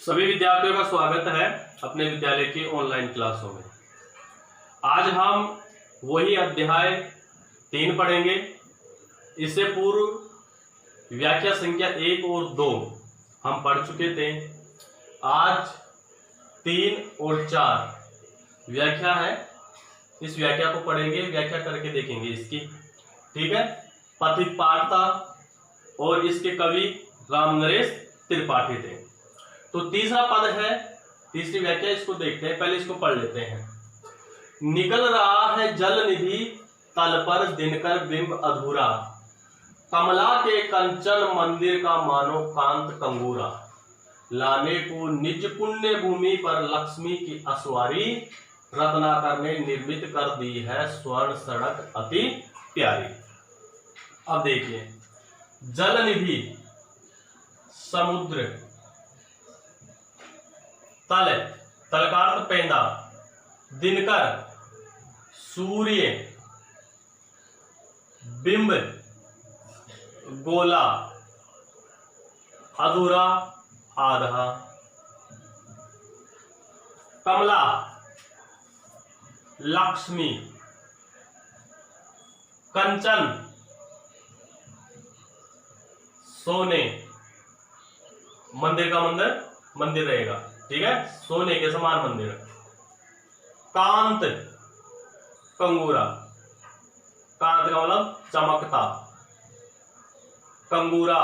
सभी विद्यार्थियों का स्वागत है अपने विद्यालय की ऑनलाइन क्लासों में। आज हम वही अध्याय 3 पढ़ेंगे। इससे पूर्व व्याख्या संख्या 1 और 2 हम पढ़ चुके थे। आज 3 और 4 व्याख्या है, इस व्याख्या को पढ़ेंगे, व्याख्या करके देखेंगे इसकी। ठीक है। पथिक पाठ था और इसके कवि रामनरेश त्रिपाठी थे। तो तीसरा पद है, तीसरी व्याख्या, इसको देखते हैं। पहले इसको पढ़ लेते हैं। निकल रहा है जल निधि तल पर दिनकर बिंब अधूरा, कमला के कंचन मंदिर का मानो कांत कंगूरा, लाने को निज पुण्य भूमि पर लक्ष्मी की असवारी, रत्नाकर ने निर्मित कर दी है स्वर्ण सड़क अति प्यारी। अब देखिए, जल निधि समुद्र, तल तल का अर्थ पेंदा, दिनकर सूर्य, बिंब गोला, अधूरा आधा, कमला लक्ष्मी, कंचन सोने, मंदिर का मंदिर रहेगा, ठीक है, सोने के समान मंदिर, कांत कंगूरा, कांत का मतलब चमकता, कंगूरा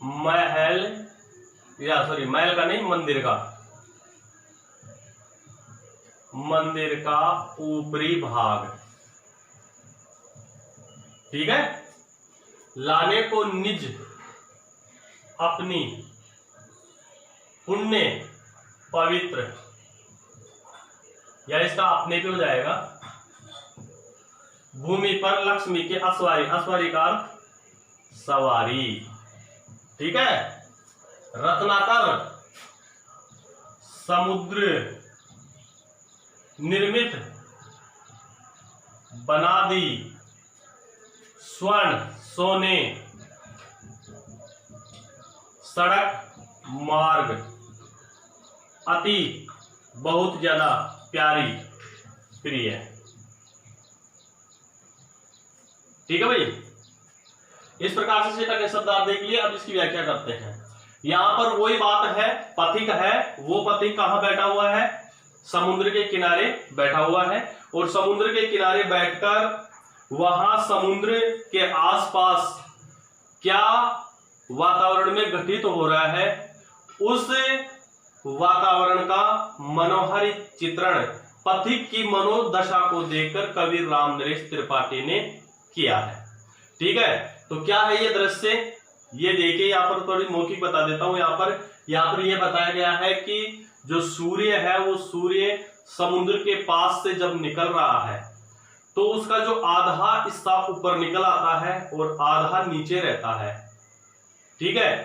महल, महल का नहीं, मंदिर का ऊपरी भाग, ठीक है। लाने को निज अपनी, पुण्य पवित्र, या इसका अपने पे हो जाएगा, भूमि पर लक्ष्मी के असवारी, असवारी का सवारी, ठीक है। रत्नाकर समुद्र निर्मित बना दी, स्वर्ण सोने, सड़क मार्ग, अति बहुत ज्यादा प्यारी प्रिय, ठीक है भाई। इस प्रकार से सेटा के शब्द आप देख लिए। अब इसकी व्याख्या करते हैं। यहां पर वही बात है, पथिक है, वो पथिक कहां बैठा हुआ है? समुद्र के किनारे बैठा हुआ है, और समुद्र के किनारे बैठकर वहां समुद्र के आसपास क्या वातावरण में घटित हो रहा है, उस वातावरण का मनोहर चित्रण पथिक की मनोदशा को देखकर कवि रामनरेश त्रिपाठी ने किया है, ठीक है। तो क्या है ये दृश्य? ये देखिए, यहाँ पर थोड़ी मौखिक बता देता हूं। यहाँ पर यह बताया गया है कि जो सूर्य है वो सूर्य समुद्र के पास से जब निकल रहा है तो उसका जो आधा हिस्सा ऊपर निकल आता है और आधा नीचे रहता है, ठीक है।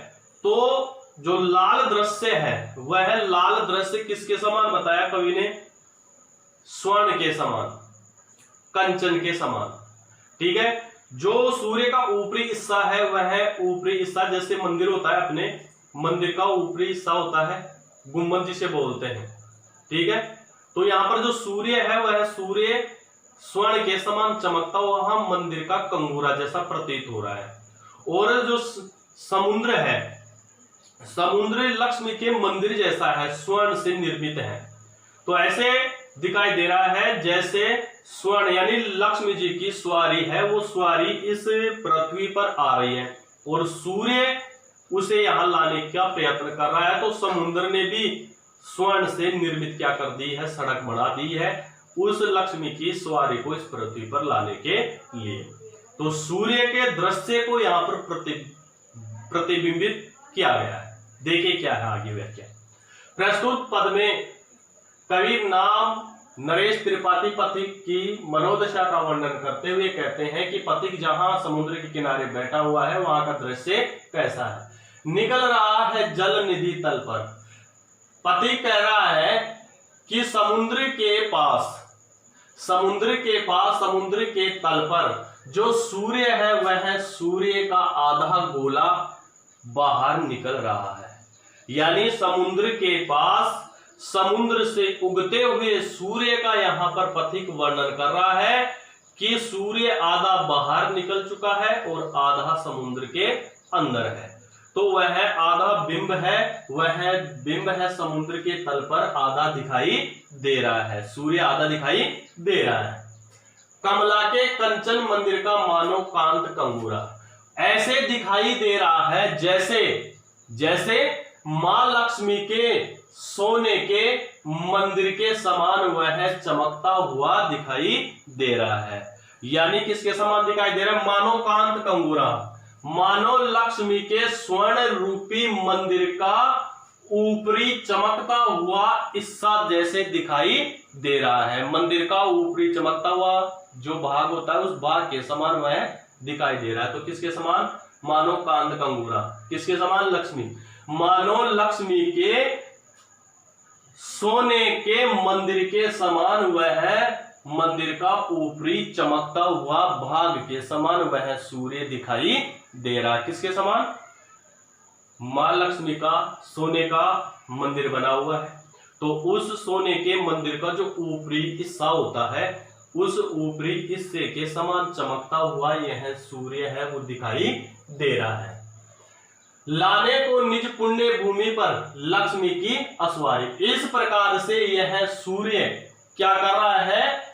तो जो लाल दृश्य है वह लाल दृश्य किसके समान बताया कवि ने? स्वर्ण के समान, कंचन के समान, ठीक है। जो सूर्य का ऊपरी हिस्सा है वह ऊपरी हिस्सा, जैसे मंदिर होता है, अपने मंदिर का ऊपरी हिस्सा होता है गुंबद जिसे बोलते हैं, ठीक है। तो यहां पर जो सूर्य है वह सूर्य स्वर्ण के समान चमकता हुआ मंदिर का कंगूरा जैसा प्रतीत हो रहा है, और जो समुद्र है, समुद्र लक्ष्मी के मंदिर जैसा है, स्वर्ण से निर्मित है। तो ऐसे दिखाई दे रहा है जैसे स्वर्ण यानी लक्ष्मी जी की सवारी है, वो सवारी इस पृथ्वी पर आ रही है और सूर्य उसे यहां लाने का प्रयत्न कर रहा है। तो समुद्र ने भी स्वर्ण से निर्मित क्या कर दी है? सड़क बना दी है उस लक्ष्मी की सवारी को इस पृथ्वी पर लाने के लिए। तो सूर्य के दृश्य को यहां पर प्रतिबिंबित किया गया है। देखिए क्या है आगे व्याख्या। प्रस्तुत पद में कवि नाम नरेश त्रिपाठी पथिक की मनोदशा का वर्णन करते हुए कहते हैं कि पथिक जहां समुद्र के किनारे बैठा हुआ है वहां का दृश्य कैसा है? निकल रहा है जल निधि तल पर। पथिक कह रहा है कि समुद्र के पास, समुद्र के तल पर जो सूर्य है वह सूर्य का आधा गोला बाहर निकल रहा है। यानी समुद्र के पास समुद्र से उगते हुए सूर्य का यहां पर पथिक वर्णन कर रहा है कि सूर्य आधा बाहर निकल चुका है और आधा समुद्र के अंदर है। तो वह आधा बिंब है, वह बिंब है समुद्र के तल पर आधा दिखाई दे रहा है, सूर्य आधा दिखाई दे रहा है। कमला के कंचन मंदिर का मानो कांत कंगूरा, ऐसे दिखाई दे रहा है जैसे मां लक्ष्मी के सोने के मंदिर के समान वह चमकता हुआ दिखाई दे रहा है। यानी किसके समान दिखाई दे रहा है? मानो कांत कंगूरा, मानो लक्ष्मी के स्वर्ण रूपी मंदिर का ऊपरी चमकता हुआ हिस्सा जैसे दिखाई दे रहा है। मंदिर का ऊपरी चमकता हुआ जो भाग होता है उस भाग के समान वह दिखाई दे रहा है। तो किसके समान? मानो कांत कंगूरा। किसके समान? लक्ष्मी। मानो लक्ष्मी के सोने के मंदिर के समान वह मंदिर का ऊपरी चमकता हुआ भाग के समान वह सूर्य दिखाई दे रहा है। किसके समान? मां लक्ष्मी का सोने का मंदिर बना हुआ है, तो उस सोने के मंदिर का जो ऊपरी हिस्सा होता है उस ऊपरी हिस्से के समान चमकता हुआ यह सूर्य है वो दिखाई दे रहा है। लाने को निज पुण्य भूमि पर लक्ष्मी की असवारी, इस प्रकार से यह सूर्य क्या कर रहा है?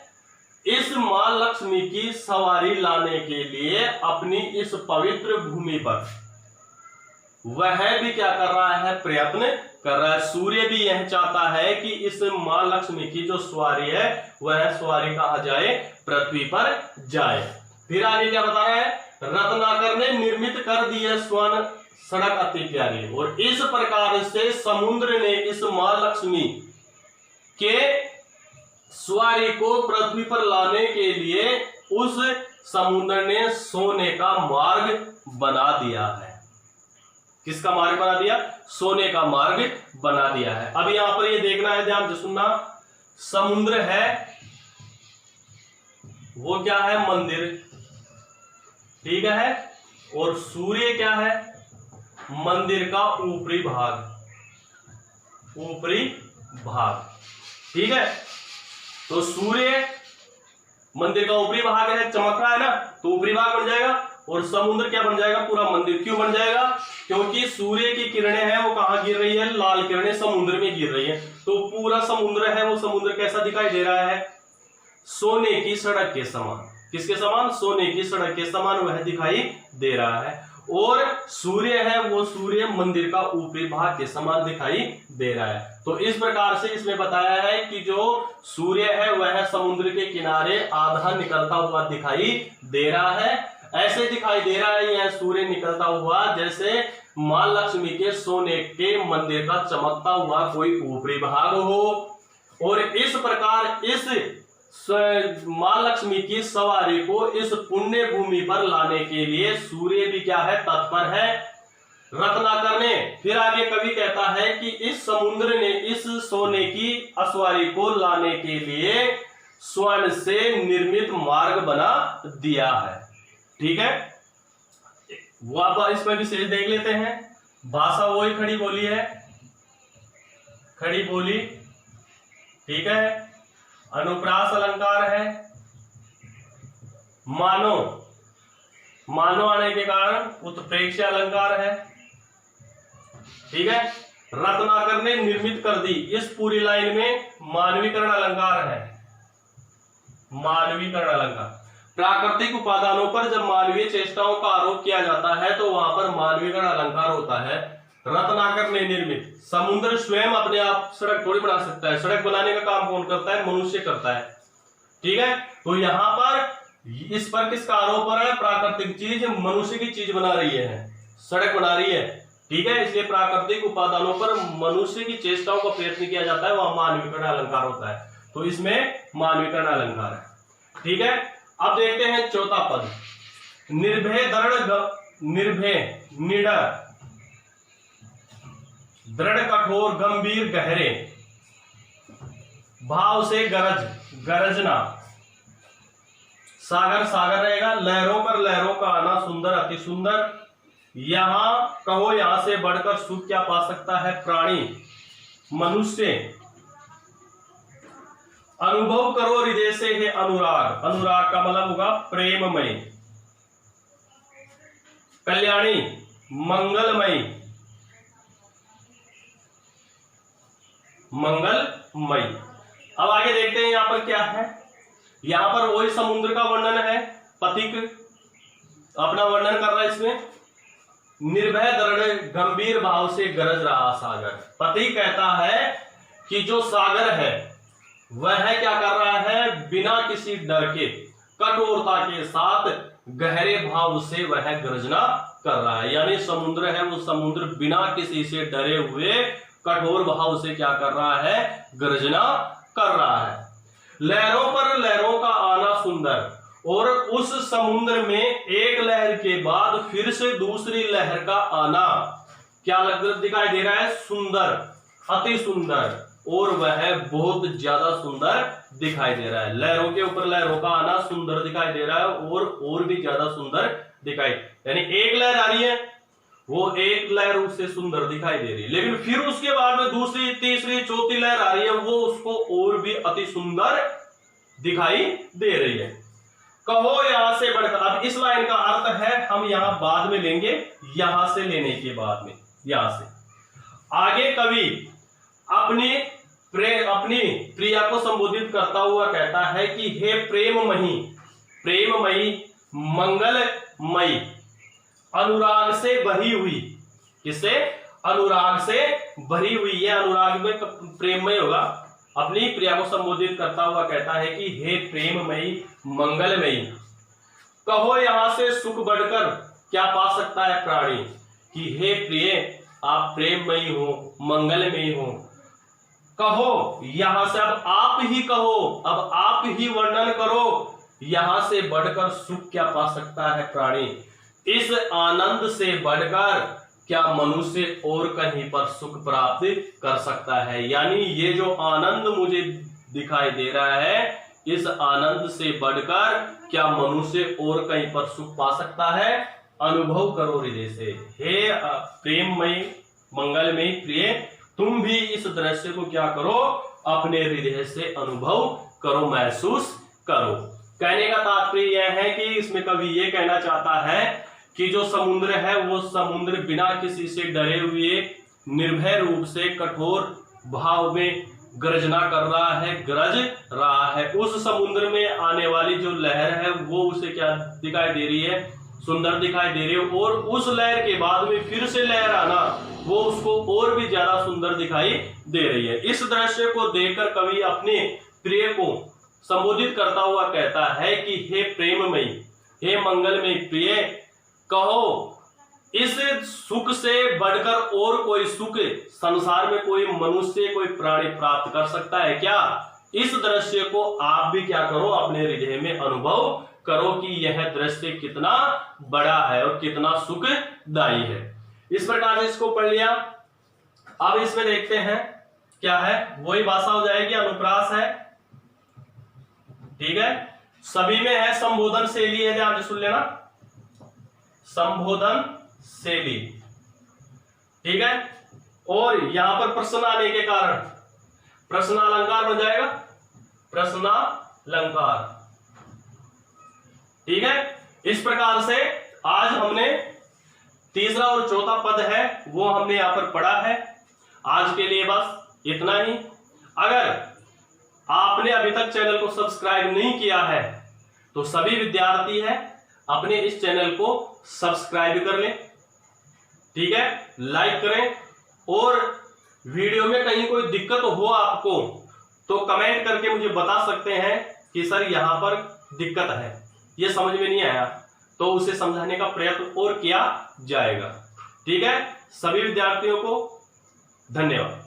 इस मां लक्ष्मी की सवारी लाने के लिए अपनी इस पवित्र भूमि पर वह भी क्या कर रहा है? प्रयत्न कर रहा है। सूर्य भी यह चाहता है कि इस मां लक्ष्मी की जो सवारी है वह सवारी कहां जाए? पृथ्वी पर जाए। फिर आगे क्या बता रहा है? रत्नाकर ने निर्मित कर दी है स्वर्ण सड़क अति प्यारी, और इस प्रकार से समुद्र ने इस मां लक्ष्मी के सवारी को पृथ्वी पर लाने के लिए उस समुद्र ने सोने का मार्ग बना दिया है। किसका मार्ग बना दिया? सोने का मार्ग बना दिया है। अब यहां पर ये देखना है, ध्यान से सुनना। समुद्र है वो क्या है? मंदिर, ठीक है। और सूर्य क्या है? मंदिर का ऊपरी भाग, ठीक है। तो सूर्य मंदिर का ऊपरी भाग है, चमक रहा है ना, तो ऊपरी भाग बन जाएगा, और समुद्र क्या बन जाएगा? पूरा मंदिर। क्यों बन जाएगा? क्योंकि सूर्य की किरणें हैं वो कहां गिर रही है? लाल किरणें समुद्र में गिर रही है, तो पूरा समुद्र है वो समुद्र कैसा दिखाई दे रहा है? सोने की सड़क के समान। किसके समान? सोने की सड़क के समान वह दिखाई दे रहा है। और सूर्य है वो सूर्य मंदिर का ऊपरी भाग के समान दिखाई दे रहा है। तो इस प्रकार से इसमें बताया है कि जो सूर्य है वह समुद्र के किनारे आधा निकलता हुआ दिखाई दे रहा है। ऐसे दिखाई दे रहा है यह सूर्य निकलता हुआ जैसे मां लक्ष्मी के सोने के मंदिर का चमकता हुआ कोई ऊपरी भाग हो। और इस प्रकार इस मां लक्ष्मी की सवारी को इस पुण्य भूमि पर लाने के लिए सूर्य भी क्या है? तत्पर है। रत्नाकर ने फिर आगे कवि कहता है कि इस समुद्र ने इस सोने की असवारी को लाने के लिए स्वर्ण से निर्मित मार्ग बना दिया है, ठीक है। वो आप इसमें विशेष देख लेते हैं। भाषा वही खड़ी बोली है, खड़ी बोली, ठीक है। अनुप्रास अलंकार है। मानो, मानो आने के कारण उत्प्रेक्ष्य अलंकार है, ठीक है। रत्नाकर ने निर्मित कर दी, इस पूरी लाइन में मानवीकरण अलंकार है। मानवीकरण अलंकार, प्राकृतिक उपादानों पर जब मानवीय चेष्टाओं का आरोप किया जाता है तो वहां पर मानवीकरण अलंकार होता है। रत्नाकर ने निर्मित, समुद्र स्वयं अपने आप सड़क थोड़ी बना सकता है, सड़क बनाने का काम कौन करता है? मनुष्य करता है, ठीक है। तो यहां पर इस पर किसका आरोप है? प्राकृतिक चीज मनुष्य की चीज बना रही है, सड़क बना रही है, ठीक है। इसलिए प्राकृतिक उपादानों पर मनुष्य की चेष्टाओं का प्रयत्न किया जाता है, वह मानवीकरण अलंकार होता है। तो इसमें मानवीकरण अलंकार है, ठीक है। अब देखते हैं चौथा पद। निर्भय दृढ़, निर्भय निडर, दृढ़ कठोर गंभीर गहरे, भाव से गरज, गरजना, सागर सागर रहेगा, लहरों पर लहरों का आना सुंदर अति सुंदर, यहां कहो यहां से बढ़कर सुख क्या पा सकता है प्राणी मनुष्य। अनुभव करो हृदय से है अनुराग, अनुराग का मतलब होगा प्रेममय, कल्याणी मंगलमयी, मंगलमयी। अब आगे देखते हैं यहां पर क्या है। यहां पर वही समुद्र का वर्णन है, पथिक अपना वर्णन कर रहा है इसमें। निर्भय दृढ़ गंभीर भाव से गरज रहा सागर। पथिक कहता है कि जो सागर है वह क्या कर रहा है, बिना किसी डर के कठोरता के साथ गहरे भाव से वह गर्जना कर रहा है। यानी समुद्र है, वो समुद्र बिना किसी से डरे हुए कठोर भाव से क्या कर रहा है, गर्जना कर रहा है। लहरों पर लहरों का आना सुंदर, और उस समुद्र में एक लहर के बाद फिर से दूसरी लहर का आना क्या दिखाई दे रहा है, सुंदर, अति सुंदर, और वह बहुत ज्यादा सुंदर दिखाई दे रहा है। लहरों के ऊपर लहरों का आना सुंदर दिखाई दे रहा है और भी ज्यादा सुंदर दिखाई, यानी एक लहर आ रही है, वो एक लहर उससे सुंदर दिखाई दे रही है, लेकिन फिर उसके बाद में दूसरी तीसरी चौथी लहर आ रही है, वो उसको और भी अति सुंदर दिखाई दे रही है। कहो यहां से बढ़कर, अब इस लाइन का अर्थ है हम यहां बाद में लेंगे, यहां से लेने के बाद में, यहां से आगे कवि अपनी प्रिया को संबोधित करता हुआ कहता है कि हे प्रेममयी, प्रेममयी मंगलमयी, अनुराग से भरी हुई, किससे, अनुराग से भरी हुई, यह अनुराग में प्रेममय होगा। अपनी प्रिया को संबोधित करता हुआ कहता है कि हे प्रेममयी मंगलमयी, कहो यहां से सुख बढ़कर क्या पा सकता है प्राणी, कि हे प्रिय आप प्रेममयी हो, मंगलमयी हो। कहो यहां से, अब आप ही कहो, अब आप ही वर्णन करो, यहां से बढ़कर सुख क्या पा सकता है प्राणी, इस आनंद से बढ़कर क्या मनुष्य और कहीं पर सुख प्राप्त कर सकता है। यानी ये जो आनंद मुझे दिखाई दे रहा है, इस आनंद से बढ़कर क्या मनुष्य और कहीं पर सुख पा सकता है। अनुभव करो हृदय से, हे प्रेममयी मंगलमयी प्रिय, तुम भी इस दृश्य को क्या करो, अपने हृदय से अनुभव करो, महसूस करो। कहने का तात्पर्य यह है कि इसमें कवि ये कहना चाहता है कि जो समुद्र है वो समुद्र बिना किसी से डरे हुए निर्भय रूप से कठोर भाव में गर्जना कर रहा है, गरज रहा है। उस समुद्र में आने वाली जो लहर है वो उसे क्या दिखाई दे रही है, सुंदर दिखाई दे रही है, और उस लहर के बाद में फिर से लहर आना वो उसको और भी ज्यादा सुंदर दिखाई दे रही है। इस दृश्य को देखकर कवि अपने प्रिय को संबोधित करता हुआ कहता है कि हे प्रेममयी, हे मंगलमयी प्रिय, कहो इस सुख से बढ़कर और कोई सुख संसार में कोई मनुष्य कोई प्राणी प्राप्त कर सकता है क्या। इस दृश्य को आप भी क्या करो, अपने हृदय में अनुभव करो कि यह दृश्य कितना बड़ा है और कितना सुखदायी है। इस प्रकार से इसको पढ़ लिया। अब इसमें देखते हैं क्या है, वही भाषा हो जाएगी, अनुप्रास है, ठीक है। सभी में है संबोधन शैली है, ध्यान से सुन लेना, संबोधन शैली, ठीक है। और यहां पर प्रश्न आने के कारण प्रश्नालंकार बन जाएगा, प्रश्नालंकार, ठीक है। इस प्रकार से आज हमने तीसरा और चौथा पद है वो हमने यहां पर पढ़ा है। आज के लिए बस इतना ही। अगर आपने अभी तक चैनल को सब्सक्राइब नहीं किया है तो सभी विद्यार्थी हैं अपने इस चैनल को सब्सक्राइब कर लें, ठीक है, लाइक करें, और वीडियो में कहीं कोई दिक्कत हो आपको तो कमेंट करके मुझे बता सकते हैं कि सर यहां पर दिक्कत है, ये समझ में नहीं आया, तो उसे समझाने का प्रयत्न और किया जाएगा, ठीक है। सभी विद्यार्थियों को धन्यवाद।